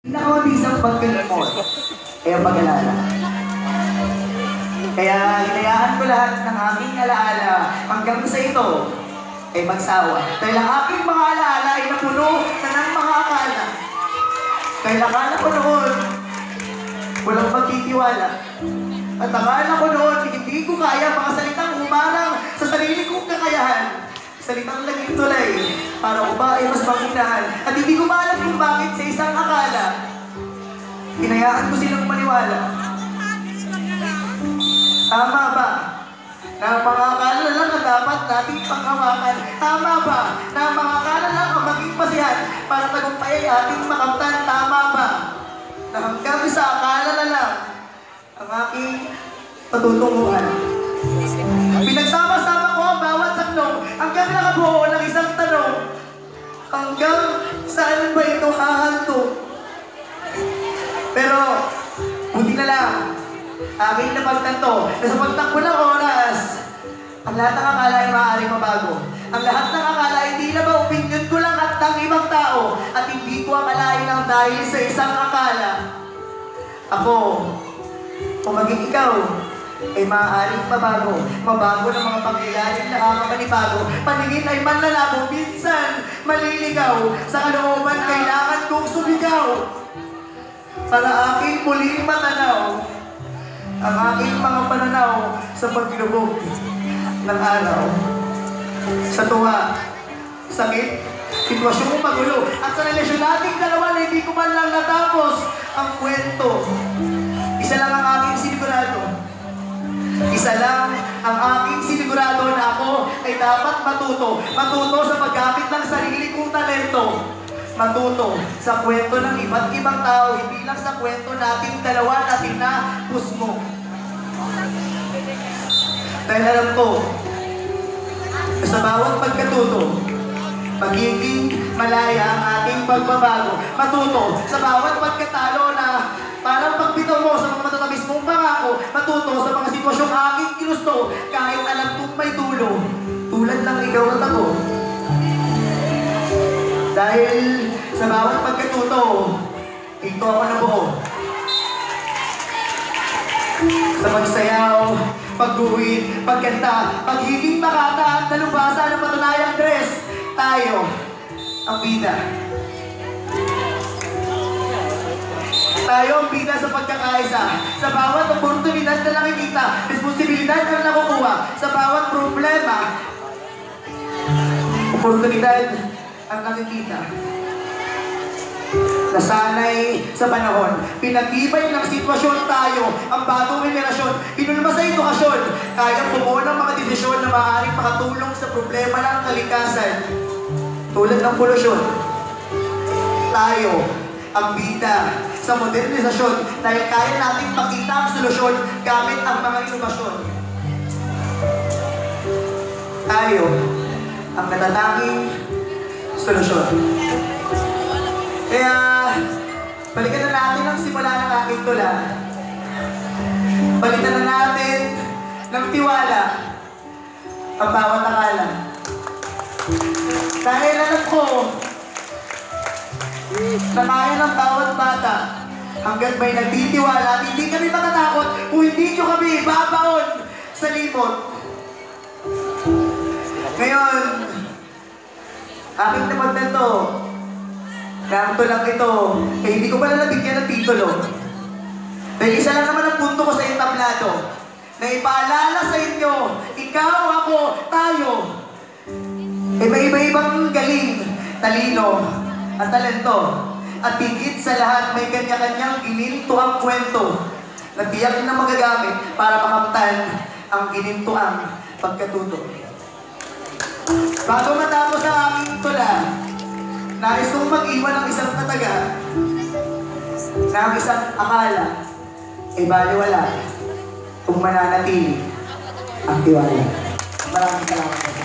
Pinakamabisang pagkalimot ay ang pag-alala. Kaya hinayaan ko lahat ng aking alaala hanggang sa ito ay magsawa. Dahil ang aking mga alaala ay napuno na ng mga akala. Dahil akala ko noon, walang pagtitiwala. At akala ko noon, hindi ko kaya mga salitang humarang sa sarili kong kakayahan. Salitang laging tulay para ko ba ay mas maghinahan. At hindi ko maalam kung bakit sa isang akala hinayaan ko silang maniwala. Tama ba na mga akala lang ang dapat nating panghawakan? Tama ba na mga akala lang ang maging pasihan para tagumpay ay ating makamtan? Tama ba na hanggang sa akala na lang ang aking patutunguhan? Pinagsama-sama ko ang bawat saklong hanggang nakabuo ng isang tanong. Hanggang saan ba ito hahanto? Pero, buti na lang, aking napagtanto na sa pagtakbo ng oras, ang lahat ng akala ay maaaring mabago. Ang lahat ng akala ay hindi na ba opinion ko lang at ng ibang tao at hindi ko akalain ang dahil sa isang akala. Ako, o maging ikaw, ay maaaring mabago. Mabago ng mga pangyayari na nakakapanibago. Paningin ay manlalabo, minsan maliligaw. Sa kalooban kailangan kong sumigaw para aking muling matanaw ang aking mga pananaw sa paglubog ng araw. Sa tuwa, sakit, sitwasyong magulo, at sa relasyon nating dalawa na hindi ko man lang natapos ang kwento. Isa lang ang aking sinigurado. Isa lang ang aking sinigurado na ako ay dapat matuto. Matuto sa paggamit ng sarili kong talento. Matuto sa kwento ng iba't ibang tao, hindi lang sa kwento nating dalawa na tinapos mo. Dahil alam ko, sa bawat pagkatuto, magiging malaya ang ating pagbabago. Matuto sa bawat pagkatalo na parang pagbitaw mo sa mga matatamis mong pangako. Matuto sa mga sitwasyong aking ginusto kahit alam kong may dulo. Tulad lang ikaw at ako. Dahil sa bawat pagkatuto, dito ako nabuo. Sa pagsayaw, pagguhit, pagkanta, pagiging makata at nalubasa ng patunayang dress, tayo ang bida. Tayo ang bida sa pagkakaisa. Sa bawat oportunidad na nakikita, responsibilidad na nakukuha. Sa bawat problema, oportunidad ang nakikita. Nasanay sa panahon, pinag-ibay ng sitwasyon tayo, ang bagong henerasyon, pinulma sa edukasyon, kayang bumuo ng mga desisyon na maaaring makatulong sa problema ng kalikasan, tulad ng polusyon. Tayo ang bida sa modernisasyon dahil kaya nating makita ang solusyon gamit ang mga inobasyon. Tayo ang natatanging solusyon. Kaya, balikan na natin ang simula ng aking tula. Balikan na natin ng tiwala ang bawat akala. Dahil alam ko na kaya ng bawat bata hanggat may nagtitiwala at hindi kami matatakot kung hindi nyo kami babaon sa limot. Ngayon, aking napagtanto na lang ito, eh hindi ko pala nabigyan ng titulo. Dahil isa lang naman ang punto ko sa entablado, na ipaalala sa inyo, ikaw, ako, tayo, eh may iba-ibang galing, talino, at talento. At higit sa lahat, may kanya-kanyang gininto ang kwento na tiyak na magagamit para makamtan ang ginintoang pagkatuto. Bago matapos ang aking tula, nais kong mag-iwan ng isang kataga na ang isang akala ay baliwala kung mananatili ang tiwala. Maraming salamat.